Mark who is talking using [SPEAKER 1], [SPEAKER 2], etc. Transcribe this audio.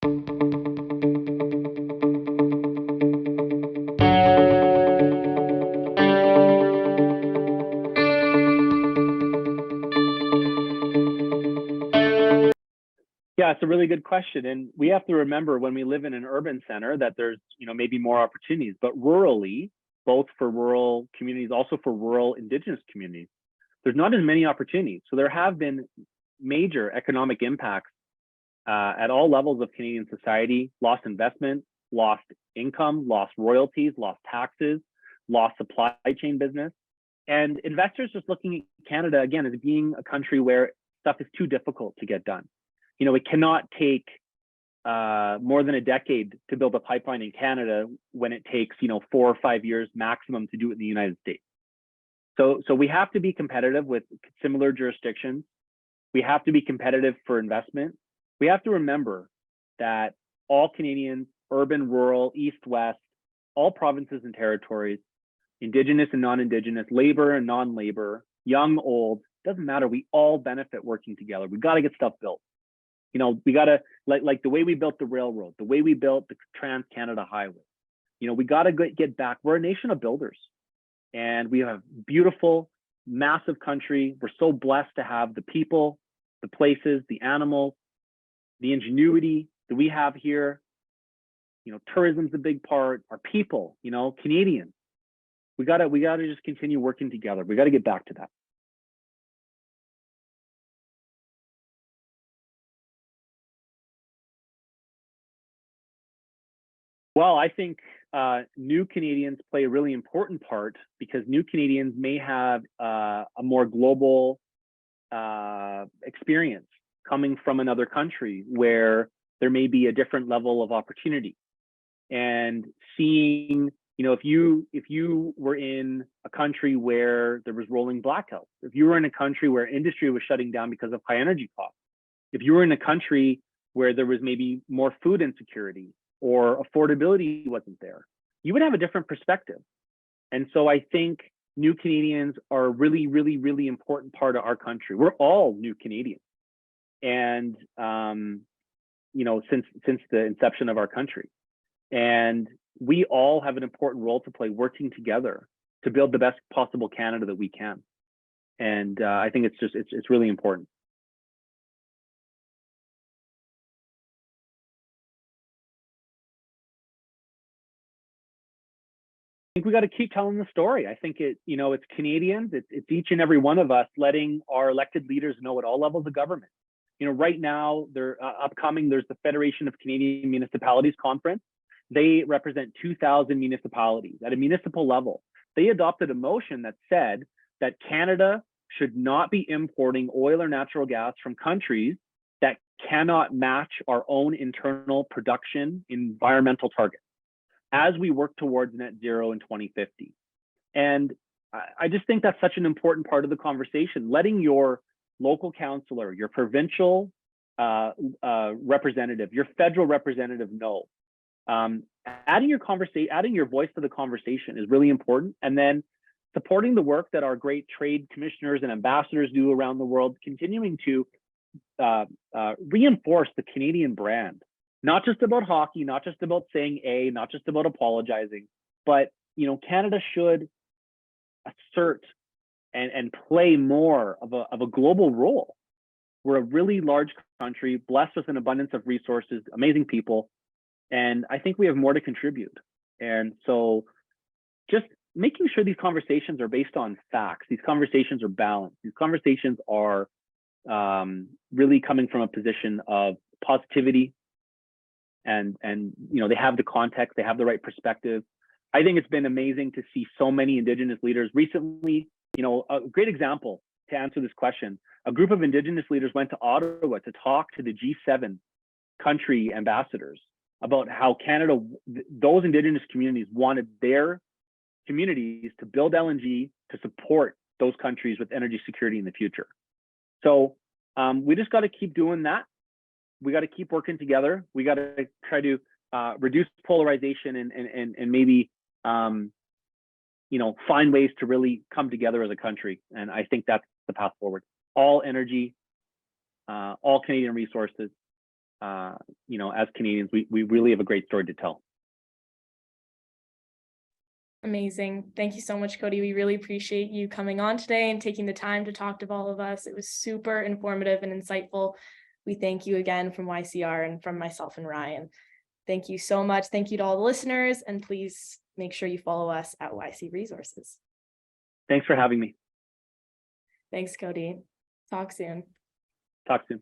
[SPEAKER 1] Yeah, it's a really good question. And we have to remember when we live in an urban center that there's, maybe more opportunities, but rurally, both for rural communities, also for rural indigenous communities, there's not as many opportunities. So there have been major economic impacts at all levels of Canadian society: lost investment, lost income, lost royalties, lost taxes, lost supply chain business. And investors just looking at Canada again as being a country where stuff is too difficult to get done. It cannot take more than a decade to build a pipeline in Canada when it takes 4 or 5 years maximum to do it in the United States. So we have to be competitive with similar jurisdictions. We have to be competitive for investment. We have to remember that all Canadians, urban, rural, east, west, all provinces and territories, Indigenous and non-Indigenous, labor and non-labor, young, old, doesn't matter. We all benefit working together. We got to get stuff built. We got to, like the way we built the railroad, the way we built the Trans-Canada Highway. We got to get back. We're a nation of builders, and we have beautiful, massive country. We're so blessed to have the people, the places, the animals, the ingenuity that we have here. Tourism's a big part. Our people, Canadians. We gotta just continue working together. We got to get back to that. Well, I think new Canadians play a really important part because new Canadians may have a more global experience coming from another country where there may be a different level of opportunity. And seeing, if you were in a country where there was rolling blackouts, if you were in a country where industry was shutting down because of high energy costs, if you were in a country where there was maybe more food insecurity, or affordability wasn't there, you would have a different perspective. And so I think new Canadians are a really, really, really important part of our country. We're all new Canadians. And, since the inception of our country. And we all have an important role to play working together to build the best possible Canada that we can. And I think it's really important. I think we got to keep telling the story. I think it's Canadians, it's each and every one of us letting our elected leaders know at all levels of government. Right now, they're upcoming. There's the Federation of Canadian Municipalities Conference. They represent 2,000 municipalities at a municipal level. They adopted a motion that said that Canada should not be importing oil or natural gas from countries that cannot match our own internal production environmental targets as we work towards net zero in 2050. And I just think that's such an important part of the conversation, letting your local councillor, your provincial representative, your federal representative know. Adding your voice to the conversation is really important. And then supporting the work that our great trade commissioners and ambassadors do around the world, continuing to reinforce the Canadian brand. Not just about hockey, not just about saying A, not just about apologizing, but Canada should assert and play more of a global role. We're a really large country, blessed with an abundance of resources, amazing people, and I think we have more to contribute. And so just making sure these conversations are based on facts, these conversations are balanced, these conversations are really coming from a position of positivity, and they have the context, they have the right perspective. I think it's been amazing to see so many Indigenous leaders recently. A great example to answer this question, a group of Indigenous leaders went to Ottawa to talk to the G7 country ambassadors about how Canada, those Indigenous communities wanted their communities to build LNG to support those countries with energy security in the future. So we just got to keep doing that. We got to keep working together. We got to try to reduce polarization and maybe find ways to really come together as a country. And I think that's the path forward. All energy, all Canadian resources, as Canadians, we really have a great story to tell.
[SPEAKER 2] Amazing. Thank you so much, Cody. We really appreciate you coming on today and taking the time to talk to all of us. It was super informative and insightful. We thank you again from YCR and from myself and Ryan. Thank you so much. Thank you to all the listeners, and please make sure you follow us at YC Resources.
[SPEAKER 1] Thanks for having me.
[SPEAKER 2] Thanks, Cody. Talk soon.
[SPEAKER 1] Talk soon.